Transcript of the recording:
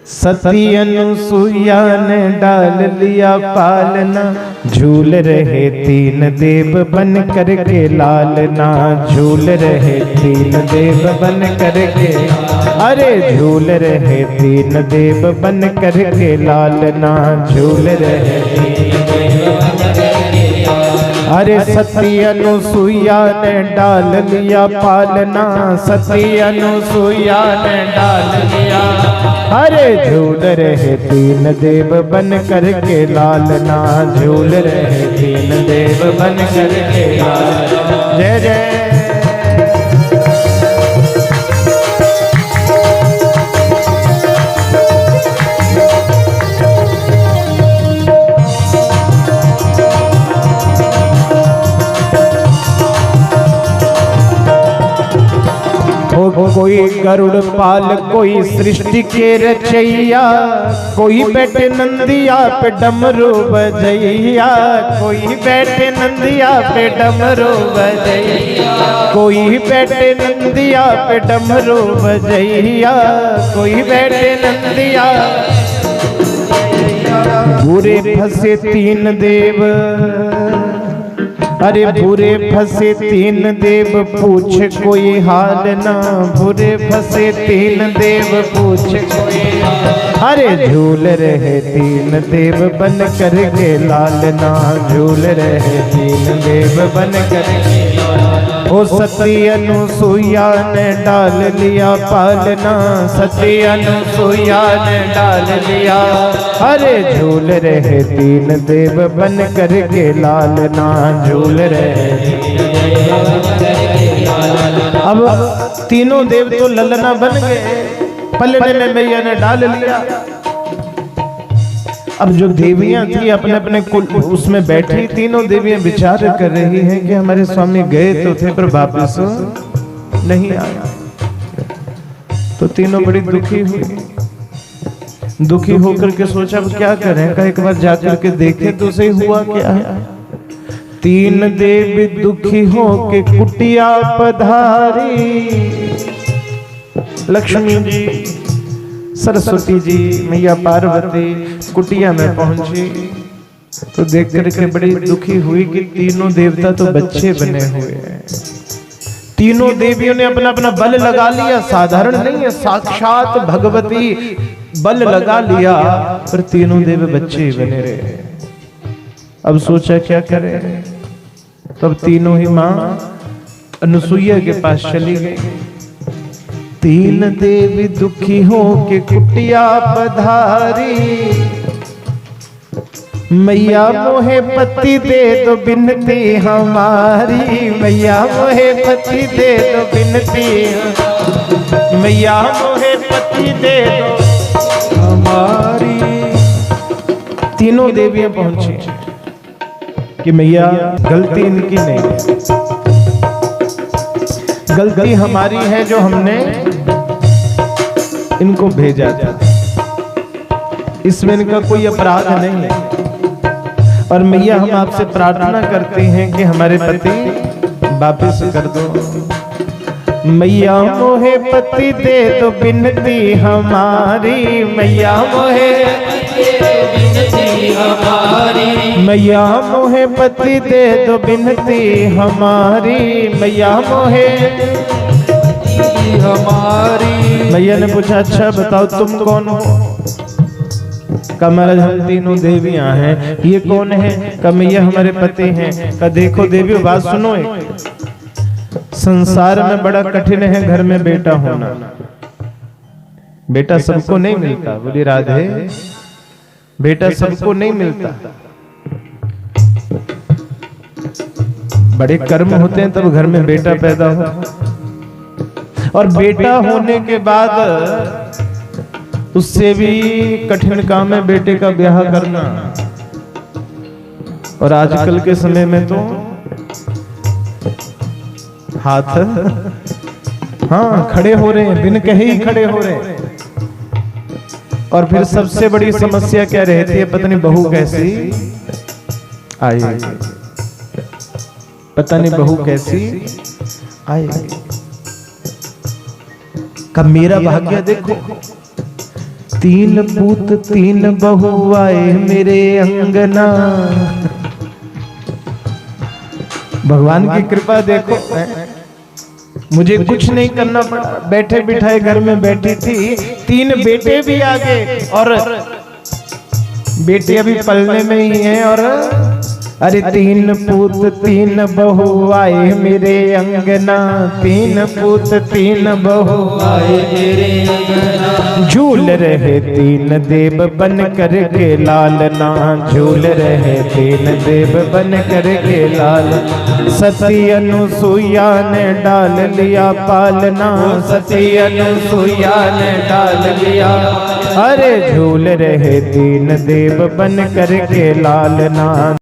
सती अनुसुईया ने डाल लिया पालना, झूल रहे तीन देव बन करके लालना, झूल रहे तीन देव बन करके, अरे झूल रहे तीन देव बन करके लालना, झूल रहे तीन देव, अरे सती अनुसुईया ने डाल लिया पालना, सती अनुसुईया ने डाल लिया, अरे झूल रहे तीन देव बन करके लालना, झूल रहे तीन देव बन करके लालना। जय जय कोई गरुड़ पाल कोई सृष्टि के रचैया, कोई बैठे नंदिया पे डमरू बजैया, कोई बैठे नंदिया पे डमरू बजैया, कोई बैठे नंदिया पे डमरू बजैया, कोई बैठे नंदिया, बुरे फंसे तीन देव, अरे बुरे फंसे तीन देव पूछ कोई हाल ना, बुरे फंसे तीन देव पूछ कोई, अरे झूल रहे तीन देव बन करके लालना, झूल रहे तीन देव बन करके, ओ सती अनुसुईया ने डाल लिया पालना, सती अनुसुईया ने डाल लिया, अरे झूल रहे तीन देव बन करके लालना, झूल रहे। अब तीनों देव तो ललना बन गए, पलने में मैया ने डाल लिया। अब जो देवियां थी अपने अपने कुल उसमें बैठी, तीनों देवियां विचार कर रही हैं कि हमारे स्वामी गए तो थे पर वापस नहीं आया। तो तीनों बड़ी दुखी हुई, दुखी होकर के सोचा अब क्या करें, का एक बार जाकर के देखें तो सही हुआ क्या है। तीन देवी दुखी हो के कुटिया पधारी, लक्ष्मी जी, सरस्वती जी, मैया पार्वती कुटिया में पहुंची तो देख करके बड़ी दुखी हुई कि तीनों देवता तो बच्चे बने हुए हैं। तीनों देवियों ने अपना अपना बल लगा लिया, साधारण नहीं है, साक्षात भगवती बल लगा लिया, पर तीनों देव बच्चे ही बने रहे। अब सोचा क्या करें, तब तीनों ही मां अनुसुईया के पास चली गई। तीन देवी दुखी हो के कुटिया पधारी, मैया मोहे पति दे दो बिनती हमारी, मैया मोहे पति दे दो बिनती, मैया मोहे पति दे दो हमारी। तीनों देवियां पहुंची कि मैया गलती इनकी नहीं, गलती हमारी है जो हमने इनको भेजा था, इसमें इनका कोई अपराध नहीं है। और मैया हम आपसे प्रार्थना करते हैं कि हमारे पति वापस कर दो। मैया मोहे पति दे दो बिनती हमारी, मैया मोहे मैया मोहे पति दे दो बिनती हमारी, मैया मोहे हमारी। मैया ने पूछा अच्छा बताओ तुम कौन हो? का महाराज हम तीनों देवियां हैं। ये कौन है? का मैया हमारे पति हैं। का देखो देवियों बात सुनो, एक संसार में बड़ा कठिन है घर में बेटा होना, बेटा सबको नहीं मिलता। बोली राधे, बेटा सबको नहीं मिलता, बड़े कर्म होते हैं तब घर में बेटा पैदा हो। और बेटा होने के बाद उससे भी कठिन काम है बेटे का ब्याह करना। और आजकल के समय में तो हाथ हाँ खड़े हो रहे हैं, बिन कहे ही खड़े हो रहे हैं। और फिर सबसे बड़ी समस्या क्या रहती है, पता नहीं बहू कैसी आई, पता नहीं बहू कैसी आई। कब मेरा भाग्य देखो, तीन पूत तीन बहू आए मेरे अंगना। भगवान की कृपा देखो, मुझे कुछ नहीं करना पड़ा, बैठे बिठाए घर में बैठी थी, तीन बेटे भी आ गए और बेटे अभी पलने में ही हैं। और अरे तीन पूत तीन बहू आए मेरे अंगना, तीन पूत तीन बहू आए मेरे अंगना। झूल रहे तीन देव बन कर के लालना, झूल रहे तीन देव बन कर के लाल। सती अनुसुईया ने डाल लिया पालना, सती अनुसुईया ने डाल लिया। अरे झूल रहे तीन देव बन कर के लालना।